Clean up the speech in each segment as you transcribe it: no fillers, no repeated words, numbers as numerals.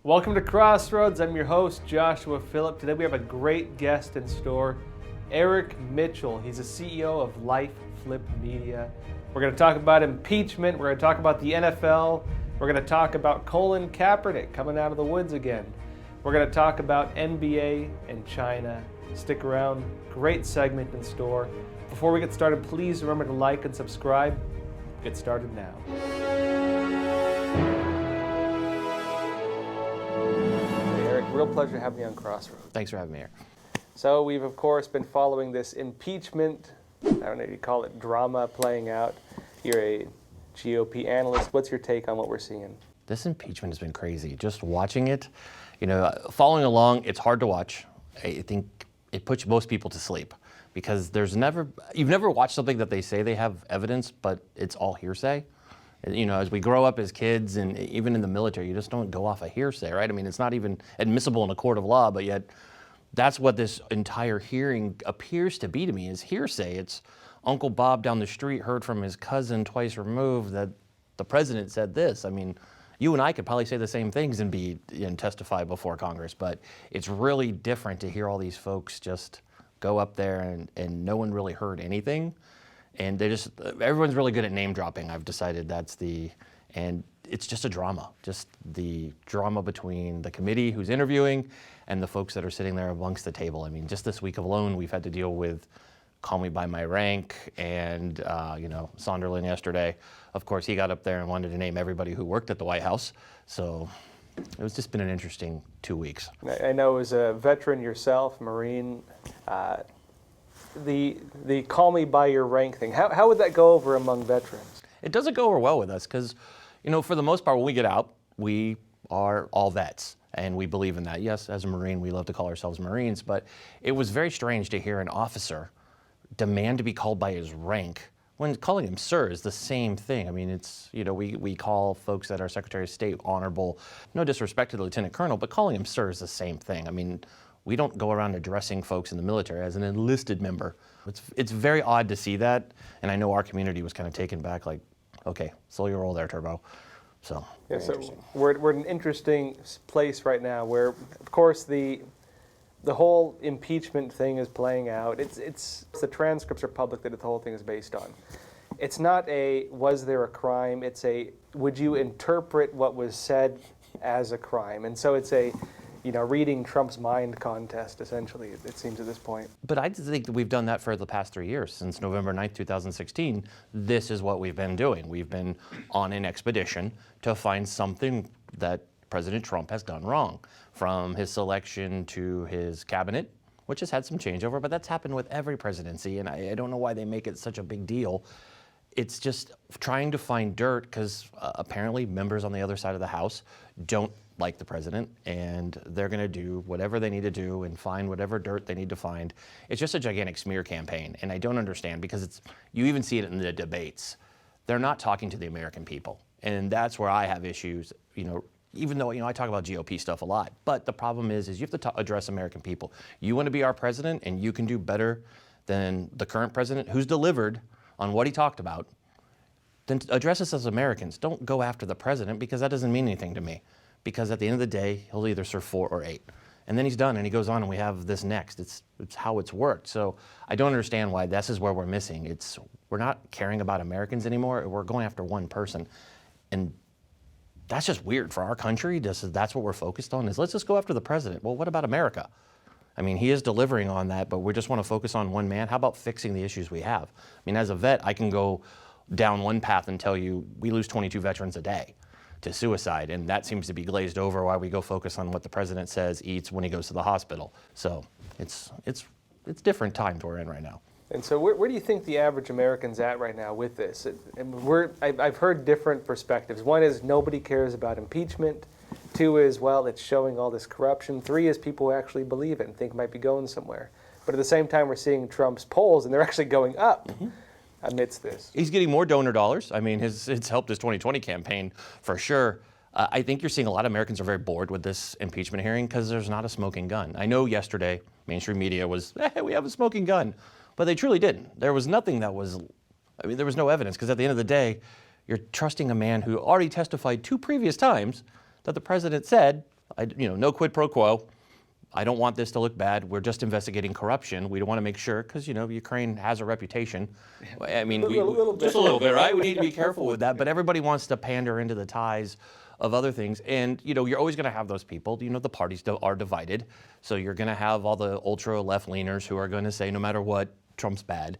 Welcome to Crossroads. I'm your host, Joshua Philipp. Today we have a great guest in store, Eric Mitchell. He's the CEO of LifeFlip Media. We're going to talk about impeachment. We're going to talk about the NFL. We're going to talk about Colin Kaepernick coming out of the woods again. We're going to talk about NBA and China. Stick around. Great segment in store. Before we get started, please remember to like and subscribe. Get started now. Real pleasure having you on Crossroads. Thanks for having me here. So we've, of course, been following this impeachment, I don't know if you call it drama, playing out. You're a GOP analyst. What's your take on what we're seeing? This impeachment has been crazy. Just watching it, following along, it's hard to watch. I think it puts most people to sleep because you've never watched something that they say they have evidence, but it's all hearsay. As we grow up as kids and even in the military, you just don't go off a hearsay, right? I mean, it's not even admissible in a court of law, but yet that's what this entire hearing appears to be to me, is hearsay. It's Uncle Bob down the street heard from his cousin twice removed that the president said this. I mean, you and I could probably say the same things and testify before Congress, but it's really different to hear all these folks just go up there and no one really heard anything. And everyone's really good at name dropping. I've decided and it's just a drama, just the drama between the committee who's interviewing and the folks that are sitting there amongst the table. I mean, just this week alone, we've had to deal with call me by my rank and, Sonderland yesterday. Of course, he got up there and wanted to name everybody who worked at the White House. So it was just been an interesting 2 weeks. I know as a veteran yourself, Marine, the call me by your rank thing, how would that go over among veterans? It doesn't go over well with us because, for the most part, when we get out, we are all vets and we believe in that. Yes, as a Marine, we love to call ourselves Marines, but it was very strange to hear an officer demand to be called by his rank when calling him sir is the same thing. I mean, it's, we call folks that are Secretary of State honorable, no disrespect to the Lieutenant Colonel, but calling him sir is the same thing. I mean, we don't go around addressing folks in the military as an enlisted member. It's very odd to see that, and I know our community was kind of taken back, like, okay, slow your roll there, Turbo. So, yeah, so we're in an interesting place right now where, of course, the whole impeachment thing is playing out. It's the transcripts are public that the whole thing is based on. It's not was there a crime? It's would you interpret what was said as a crime? And so it's reading Trump's mind contest, essentially, it seems at this point. But I think that we've done that for the past 3 years. Since November 9th, 2016, this is what we've been doing. We've been on an expedition to find something that President Trump has done wrong, from his selection to his cabinet, which has had some changeover, but that's happened with every presidency, and I don't know why they make it such a big deal. It's just trying to find dirt because apparently members on the other side of the House don't like the president, and they're going to do whatever they need to do and find whatever dirt they need to find. It's just a gigantic smear campaign, and I don't understand because you even see it in the debates. They're not talking to the American people, and that's where I have issues, even though, I talk about GOP stuff a lot, but the problem is you have to address American people. You want to be our president, and you can do better than the current president who's delivered on what he talked about, then address us as Americans. Don't go after the president because that doesn't mean anything to me. Because at the end of the day, he'll either serve 4 or 8. And then he's done and he goes on and we have this next. It's how it's worked. So I don't understand why this is where we're missing. We're not caring about Americans anymore. We're going after one person. And that's just weird for our country. That's what we're focused on, is let's just go after the president. Well, what about America? I mean, he is delivering on that, but we just want to focus on one man. How about fixing the issues we have? I mean, as a vet, I can go down one path and tell you we lose 22 veterans a day to suicide, and that seems to be glazed over while we go focus on what the president says eats when he goes to the hospital. So it's different times we're in right now. And so where do you think the average American's at right now with this? I've heard different perspectives. One is nobody cares about impeachment. 2 is, well, it's showing all this corruption. 3 is people who actually believe it and think it might be going somewhere. But at the same time, we're seeing Trump's polls, and they're actually going up. Mm-hmm. Amidst this. He's getting more donor dollars. I mean, it's helped his 2020 campaign for sure. I think you're seeing a lot of Americans are very bored with this impeachment hearing because there's not a smoking gun. I know yesterday mainstream media was, hey, we have a smoking gun, but they truly didn't. There was nothing there was no evidence because at the end of the day, you're trusting a man who already testified 2 previous times that the president said no quid pro quo. I don't want this to look bad. We're just investigating corruption. We want to make sure, because Ukraine has a reputation. I mean, just a little bit, right? We need to be careful with that. But everybody wants to pander into the ties of other things, and you're always going to have those people. The parties are divided, so you're going to have all the ultra left-leaners who are going to say no matter what, Trump's bad,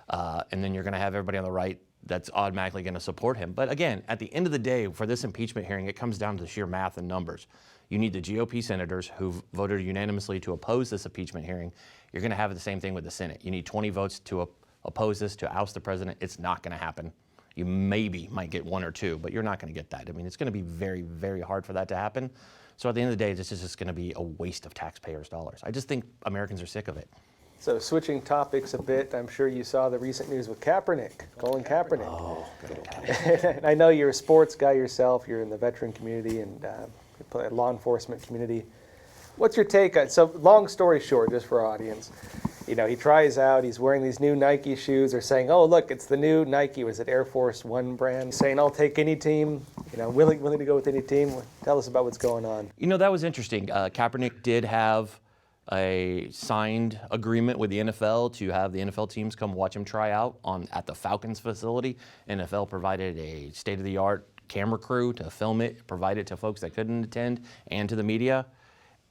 and then you're going to have everybody on the right that's automatically going to support him. But again, at the end of the day, for this impeachment hearing, it comes down to the sheer math and numbers. You need the GOP senators who voted unanimously to oppose this impeachment hearing. You're going to have the same thing with the Senate. You need 20 votes to oppose this, to oust the president. It's not going to happen. You might get 1 or 2, but you're not going to get that. I mean, it's going to be very, very hard for that to happen. So at the end of the day, this is just going to be a waste of taxpayers' dollars. I just think Americans are sick of it. So switching topics a bit, I'm sure you saw the recent news with Kaepernick, Colin Kaepernick. Oh, good old Kaepernick. I know you're a sports guy yourself. You're in the veteran community and law enforcement community. What's your take on, so long story short, just for our audience, he tries out, he's wearing these new Nike shoes. They're saying, oh, look, it's the new Nike, was it Air Force One brand? Saying, I'll take any team, willing to go with any team. Tell us about what's going on. That was interesting. Kaepernick did have a signed agreement with the NFL to have the NFL teams come watch him try out at the Falcons facility. NFL provided a state-of-the-art camera crew to film it, provide it to folks that couldn't attend and to the media.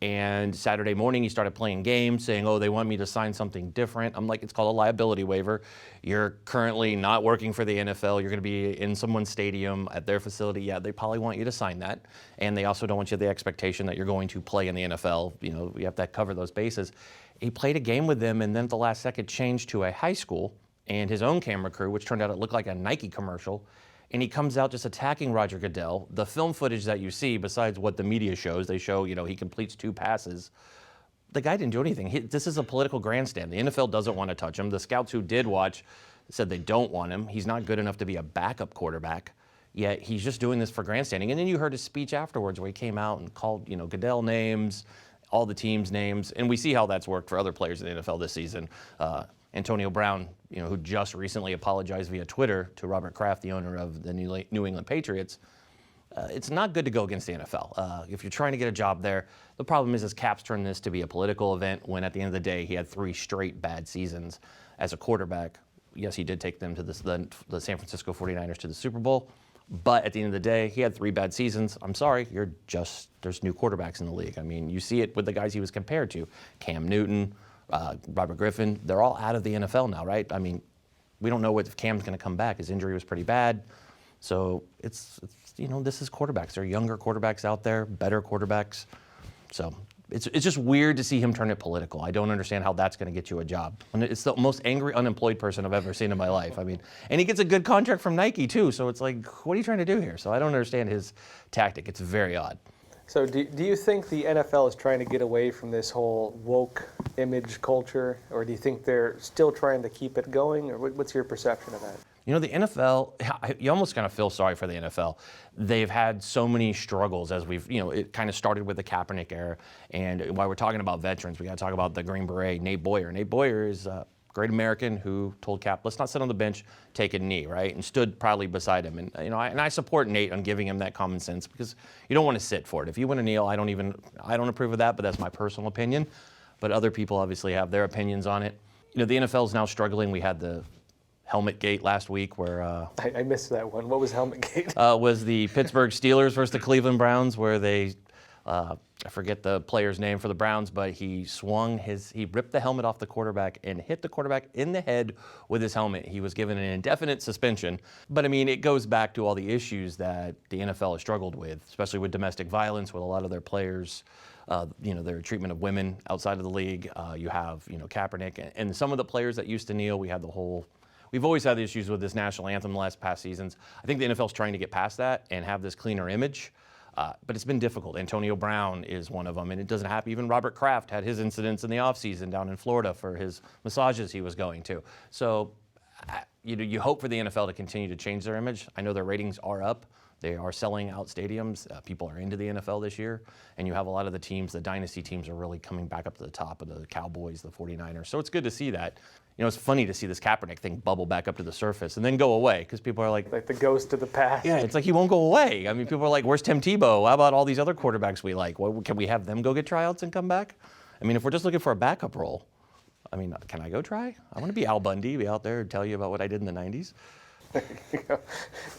And Saturday morning, he started playing games saying, oh, they want me to sign something different. I'm like, it's called a liability waiver. You're currently not working for the NFL. You're going to be in someone's stadium at their facility. Yeah, they probably want you to sign that. And they also don't want you the expectation that you're going to play in the NFL. You have to cover those bases. He played a game with them and then at the last second changed to a high school and his own camera crew, which turned out it looked like a Nike commercial. And he comes out just attacking Roger Goodell. The film footage that you see, besides what the media shows, they show, he completes 2 passes. The guy didn't do anything. This is a political grandstand. The NFL doesn't want to touch him. The scouts who did watch said they don't want him. He's not good enough to be a backup quarterback. Yet he's just doing this for grandstanding. And then you heard his speech afterwards where he came out and called, Goodell names, all the teams' names. And we see how that's worked for other players in the NFL this season. Antonio Brown, who just recently apologized via Twitter to Robert Kraft, the owner of the New England Patriots. It's not good to go against the NFL. If you're trying to get a job there, the problem is Cap's turned this to be a political event when at the end of the day, he had 3 straight bad seasons as a quarterback. Yes, he did take them to the San Francisco 49ers to the Super Bowl. But at the end of the day, he had 3 bad seasons. I'm sorry, there's new quarterbacks in the league. I mean, you see it with the guys he was compared to. Cam Newton, Robert Griffin, they're all out of the NFL now, right? I mean, we don't know if Cam's going to come back. His injury was pretty bad. So it's this is quarterbacks. There are younger quarterbacks out there, better quarterbacks. So it's just weird to see him turn it political. I don't understand how that's going to get you a job. And it's the most angry, unemployed person I've ever seen in my life. I mean, and he gets a good contract from Nike too. So it's like, what are you trying to do here? So I don't understand his tactic. It's very odd. So do you think the NFL is trying to get away from this whole woke image culture, or do you think they're still trying to keep it going, or what's your perception of that? The NFL, you almost kind of feel sorry for the NFL. They've had so many struggles as it kind of started with the Kaepernick era. And while we're talking about veterans, we got to talk about the Green Beret, Nate Boyer. Nate Boyer is a great American who told Cap, let's not sit on the bench, take a knee, right? And stood proudly beside him. And, I support Nate on giving him that common sense because you don't want to sit for it. If you want to kneel, I don't approve of that, but that's my personal opinion. But other people obviously have their opinions on it. The NFL is now struggling. We had the Helmet Gate last week where... I missed that one. What was Helmet Gate? Was the Pittsburgh Steelers versus the Cleveland Browns where they... I forget the player's name for the Browns, but he ripped the helmet off the quarterback and hit the quarterback in the head with his helmet. He was given an indefinite suspension. But I mean, it goes back to all the issues that the NFL has struggled with, especially with domestic violence, with a lot of their players, their treatment of women outside of the league. You have, Kaepernick and some of the players that used to kneel. We've always had the issues with this national anthem the past seasons. I think the NFL's trying to get past that and have this cleaner image. But it's been difficult. Antonio Brown is one of them, and it doesn't happen. Even Robert Kraft had his incidents in the offseason down in Florida for his massages he was going to. So you hope for the NFL to continue to change their image. I know their ratings are up. They are selling out stadiums. People are into the NFL this year. And you have a lot of the teams, the dynasty teams, are really coming back up to the top of the Cowboys, the 49ers. So it's good to see that. You know, it's funny to see this Kaepernick thing bubble back up to the surface and then go away, because people are like the ghost of the past. Yeah, it's like he won't go away. I mean, people are like, where's Tim Tebow? How about all these other quarterbacks we like? Well, can we have them go get tryouts and come back? I mean, if we're just looking for a backup role, I mean, can I go try? I want to be Al Bundy, be out there and tell you about what I did in the 90s.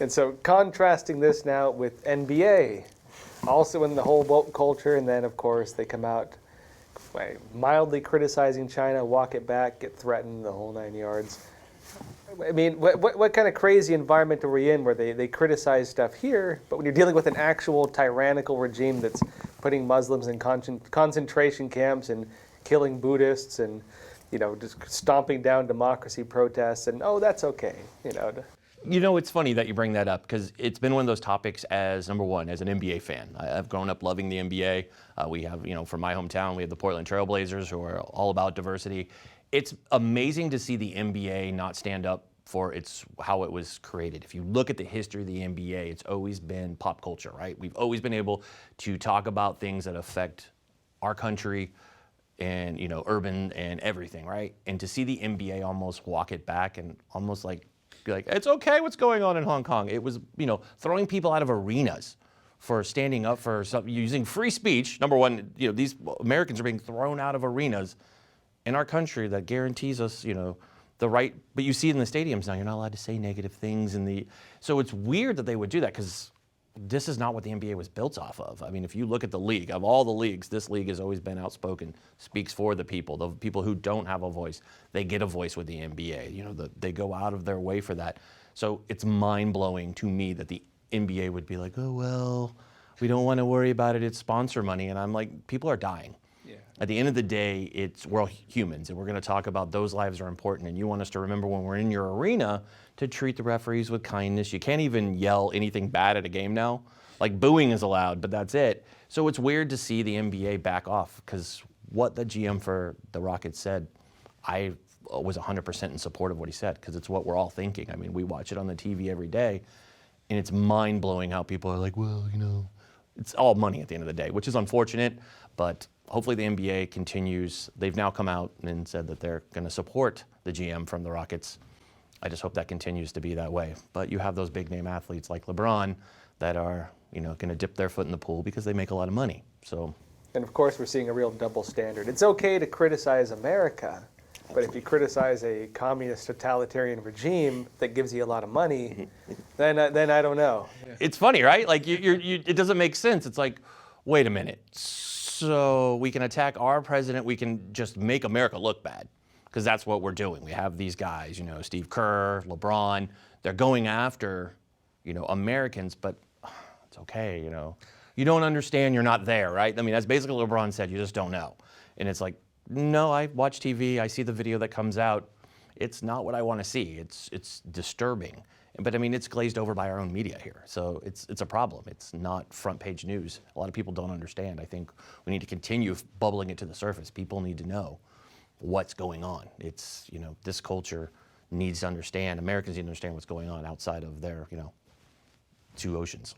And so contrasting this now with NBA, also in the whole woke culture, and then of course they come out mildly criticizing China, walk it back, get threatened, the whole 9 yards. I mean, what kind of crazy environment are we in where they criticize stuff here, but when you're dealing with an actual tyrannical regime that's putting Muslims in concentration camps and killing Buddhists and, you know, just stomping down democracy protests, and oh, that's okay, you know. You know, it's funny that you bring that up, because it's been one of those topics as, number one, as an NBA fan. I've grown up loving the NBA. We have, you know, from my hometown, we have the Portland Trail Blazers, who are all about diversity. It's amazing to see the NBA not stand up for how it was created. If you look at the history of the NBA, it's always been pop culture, right? We've always been able to talk about things that affect our country and, you know, urban and everything, right? And to see the NBA almost walk it back and almost like, it's okay what's going on in Hong Kong. It was, you know, throwing people out of arenas for standing up for something, using free speech. Number one, you know, these Americans are being thrown out of arenas in our country that guarantees us, you know, the right, but you see it in the stadiums now, you're not allowed to say negative things so it's weird that they would do that, because this is not what the NBA was built off of. I mean, if you look at the league, of all the leagues, this league has always been outspoken, speaks for the people who don't have a voice, they get a voice with the NBA. You know, they go out of their way for that. So it's mind-blowing to me that the NBA would be like, oh, well, we don't want to worry about it, it's sponsor money. And I'm like, people are dying. Yeah. At the end of the day, we're all humans, and we're going to talk about those lives are important. And you want us to remember when we're in your arena to treat the referees with kindness. You can't even yell anything bad at a game now. Like, booing is allowed, but that's it. So it's weird to see the NBA back off, because what the GM for the Rockets said, I was 100% in support of what he said, because it's what we're all thinking. I mean, we watch it on the TV every day, and it's mind-blowing how people are like, well, you know, it's all money at the end of the day, which is unfortunate, but hopefully the NBA continues. They've now come out and said that they're going to support the GM from the Rockets. I just hope that continues to be that way. But you have those big-name athletes like LeBron that are, you know, going to dip their foot in the pool because they make a lot of money. So, and of course, we're seeing a real double standard. It's okay to criticize America, but if you criticize a communist totalitarian regime that gives you a lot of money, then I don't know. It's funny, right? Like, it doesn't make sense. It's like, wait a minute. So we can attack our president, we can just make America look bad, because that's what we're doing. We have these guys, you know, Steve Kerr, LeBron, they're going after, you know, Americans, but it's okay, you know. You don't understand, you're not there, right? I mean, that's basically what LeBron said, you just don't know. And it's like, no, I watch TV, I see the video that comes out. It's not what I want to see. It's disturbing. But I mean, it's glazed over by our own media here. So it's a problem. It's not front page news. A lot of people don't understand. I think we need to continue bubbling it to the surface. People need to know what's going on. It's, you know, this culture needs to understand, Americans need to understand what's going on outside of their, you know, two oceans.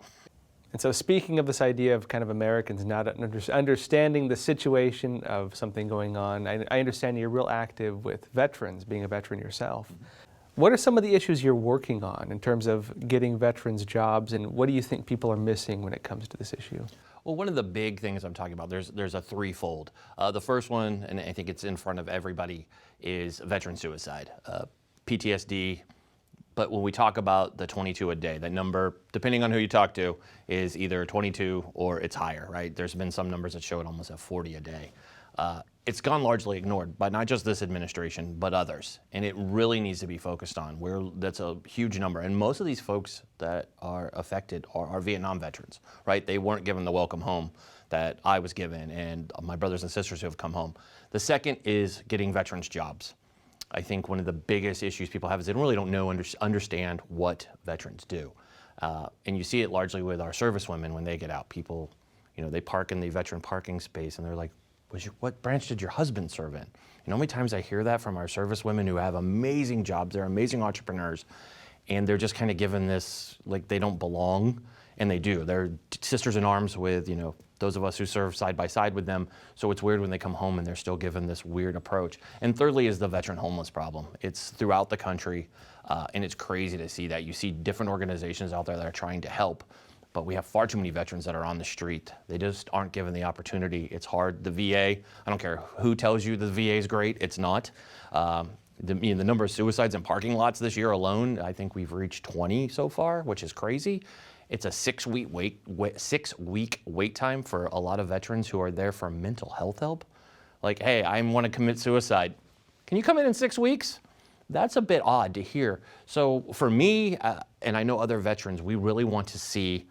And so speaking of this idea of kind of Americans not understanding the situation of something going on, I understand you're real active with veterans, being a veteran yourself. Mm-hmm. What are some of the issues you're working on in terms of getting veterans jobs, and what do you think people are missing when it comes to this issue? Well, one of the big things I'm talking about, there's a threefold. The first one, and I think it's in front of everybody, is veteran suicide, PTSD. But when we talk about the 22 a day, that number, depending on who you talk to, is either 22 or it's higher, right? There's been some numbers that show it almost at 40 a day. It's gone largely ignored by not just this administration, but others. And it really needs to be focused on. That's a huge number. And most of these folks that are affected are Vietnam veterans, right? They weren't given the welcome home that I was given and my brothers and sisters who have come home. The second is getting veterans jobs. I think one of the biggest issues people have is they really don't understand what veterans do. And you see it largely with our servicewomen when they get out. People, you know, they park in the veteran parking space and they're like, what branch did your husband serve in? You know how many times I hear that from our servicewomen who have amazing jobs, they're amazing entrepreneurs, and they're just kind of given this, like they don't belong. And they do. They're sisters in arms with, those of us who serve side by side with them. So it's weird when they come home and they're still given this weird approach. And thirdly is the veteran homeless problem. It's throughout the country, and it's crazy to see that. You see different organizations out there that are trying to help, but we have far too many veterans that are on the street. They just aren't given the opportunity. It's hard. The VA, I don't care who tells you the VA is great, it's not. The number of suicides in parking lots this year alone, I think we've reached 20 so far, which is crazy. It's a 6-week wait time for a lot of veterans who are there for mental health help. Like, hey, I want to commit suicide. Can you come in 6 weeks? That's a bit odd to hear. So for me, and I know other veterans, we really want to see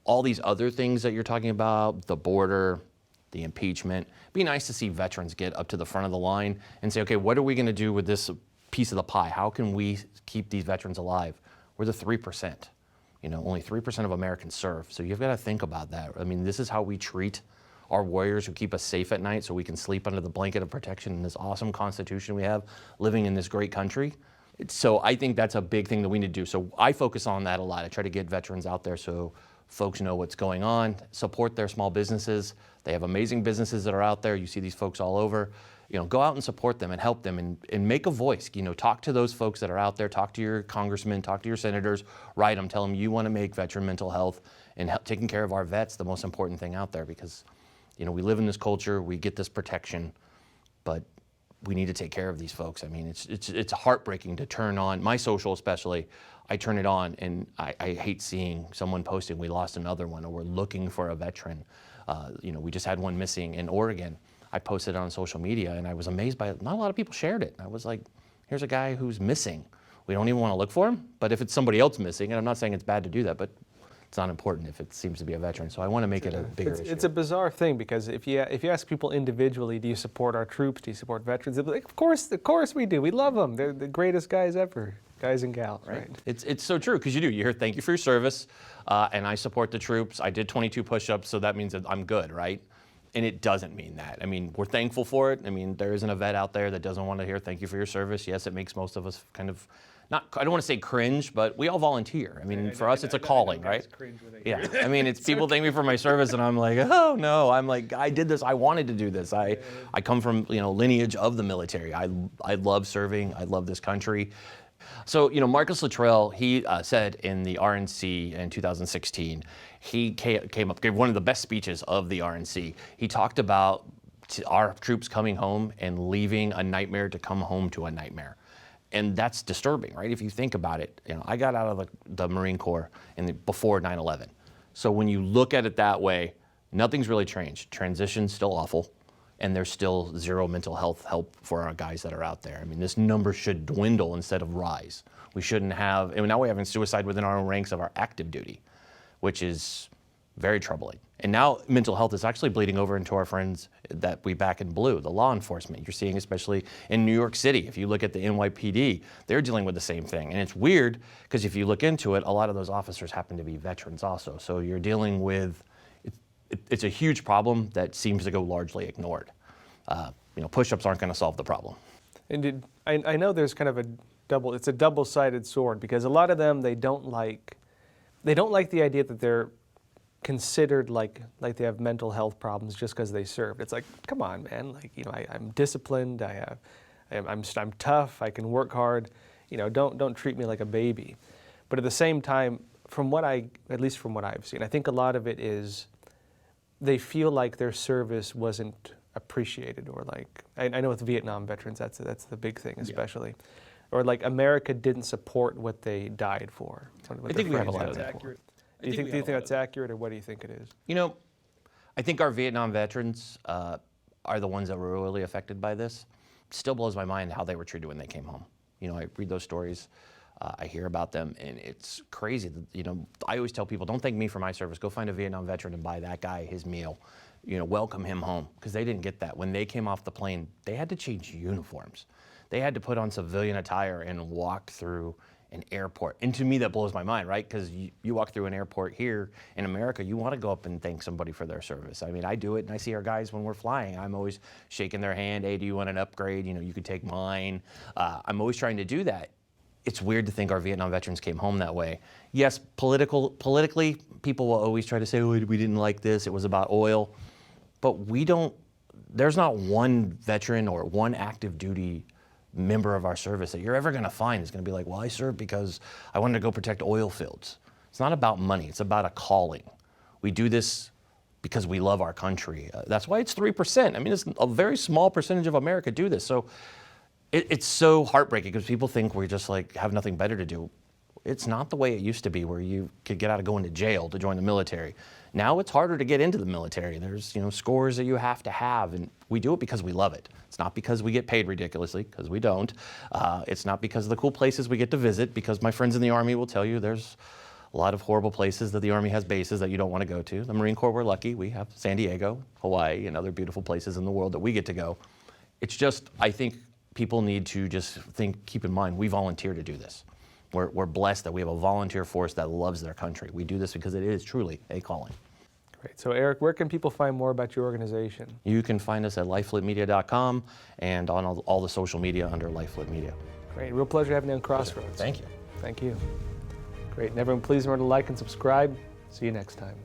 all these other things that you're talking about, the border, the impeachment. It'd be nice to see veterans get up to the front of the line and say, okay, what are we going to do with this piece of the pie? How can we keep these veterans alive? We're the 3%. Only 3% of Americans serve. So you've got to think about that. I mean, this is how we treat our warriors who keep us safe at night so we can sleep under the blanket of protection in this awesome Constitution we have living in this great country. So I think that's a big thing that we need to do. So I focus on that a lot. I try to get veterans out there so folks know what's going on, support their small businesses. They have amazing businesses that are out there. You see these folks all over. Go out and support them and help them and make a voice. Talk to those folks that are out there. Talk to your congressmen, talk to your senators, write them, tell them you want to make veteran mental health and taking care of our vets the most important thing out there because, we live in this culture, we get this protection, but we need to take care of these folks. I mean, it's heartbreaking to turn on, my social especially, I turn it on and I hate seeing someone posting, we lost another one, or we're looking for a veteran. We just had one missing in Oregon. I posted it on social media and I was amazed by it. Not a lot of people shared it. I was like, here's a guy who's missing. We don't even want to look for him, but if it's somebody else missing, and I'm not saying it's bad to do that, but it's not important if it seems to be a veteran. So I want to make it a bigger issue. It's a bizarre thing because if you ask people individually, do you support our troops? Do you support veterans? They'll be like, of course we do. We love them. They're the greatest guys ever, guys and gals, right? It's so true because you do. You hear thank you for your service, and I support the troops. I did 22 push-ups, so that means that I'm good, right? And it doesn't mean that. I mean, we're thankful for it. I mean, there isn't a vet out there that doesn't want to hear thank you for your service. Yes, it makes most of us kind of, I don't want to say cringe, but we all volunteer. I mean, for us, it's a calling, right? Yeah, I mean, it's people thank me for my service and I'm like, oh no, I'm like, I did this, I wanted to do this. I come from, lineage of the military. I love serving, I love this country. So, Marcus Luttrell, he said in the RNC in 2016, he came up, gave one of the best speeches of the RNC. He talked about our troops coming home and leaving a nightmare to come home to a nightmare. And that's disturbing, right? If you think about it, I got out of the Marine Corps before 9/11. So when you look at it that way, nothing's really changed. Transition's still awful. And there's still zero mental health help for our guys that are out there. I mean, this number should dwindle instead of rise. We shouldn't have, and now we're having suicide within our own ranks of our active duty, which is very troubling. And now mental health is actually bleeding over into our friends that we back in blue, the law enforcement. You're seeing especially in New York City. If you look at the NYPD, they're dealing with the same thing. And it's weird because if you look into it, a lot of those officers happen to be veterans also. So you're dealing with, it's a huge problem that seems to go largely ignored. Push-ups aren't going to solve the problem. And I know there's kind of it's a double-sided sword because a lot of them, they don't like the idea that they're considered like they have mental health problems just because they served. It's like, come on, man. I'm disciplined. I'm tough. I can work hard. Don't treat me like a baby. But at the same time, at least from what I've seen, I think a lot of it is they feel like their service wasn't appreciated, or I know with Vietnam veterans, that's the big thing, especially. Yeah. Or America didn't support what they died for. I think we have a lot of that. Do you think that's accurate, or what do you think it is? I think our Vietnam veterans are the ones that were really affected by this. It still blows my mind how they were treated when they came home. I read those stories, I hear about them, and it's crazy. I always tell people, don't thank me for my service. Go find a Vietnam veteran and buy that guy his meal. Welcome him home, because they didn't get that. When they came off the plane, they had to change uniforms. They had to put on civilian attire and walk through an airport. And to me, that blows my mind, right? Because you walk through an airport here in America, you want to go up and thank somebody for their service. I mean, I do it, and I see our guys when we're flying. I'm always shaking their hand. Hey, do you want an upgrade? You could take mine. I'm always trying to do that. it's weird to think our Vietnam veterans came home that way. Yes, politically, people will always try to say, oh, we didn't like this, it was about oil. But there's not one veteran or one active duty member of our service that you're ever gonna find is gonna be like, well, I served because I wanted to go protect oil fields. It's not about money, it's about a calling. We do this because we love our country. That's why it's 3%. I mean, it's a very small percentage of America do this. So it's so heartbreaking because people think we just like have nothing better to do. It's not the way it used to be where you could get out of going to jail to join the military. Now it's harder to get into the military. There's scores that you have to have, and we do it because we love it. It's not because we get paid ridiculously, because we don't. It's not because of the cool places we get to visit, because my friends in the Army will tell you there's a lot of horrible places that the Army has bases that you don't want to go to. The Marine Corps, we're lucky. We have San Diego, Hawaii, and other beautiful places in the world that we get to go. It's just, I think people need to just keep in mind, we volunteer to do this. We're blessed that we have a volunteer force that loves their country. We do this because it is truly a calling. Great. So Eric, where can people find more about your organization? You can find us at LifeFlipMedia.com and on all the social media under LifeFlip Media. Great. Real pleasure having you on Crossroads. Thank you. Thank you. Great. And everyone, please remember to like and subscribe. See you next time.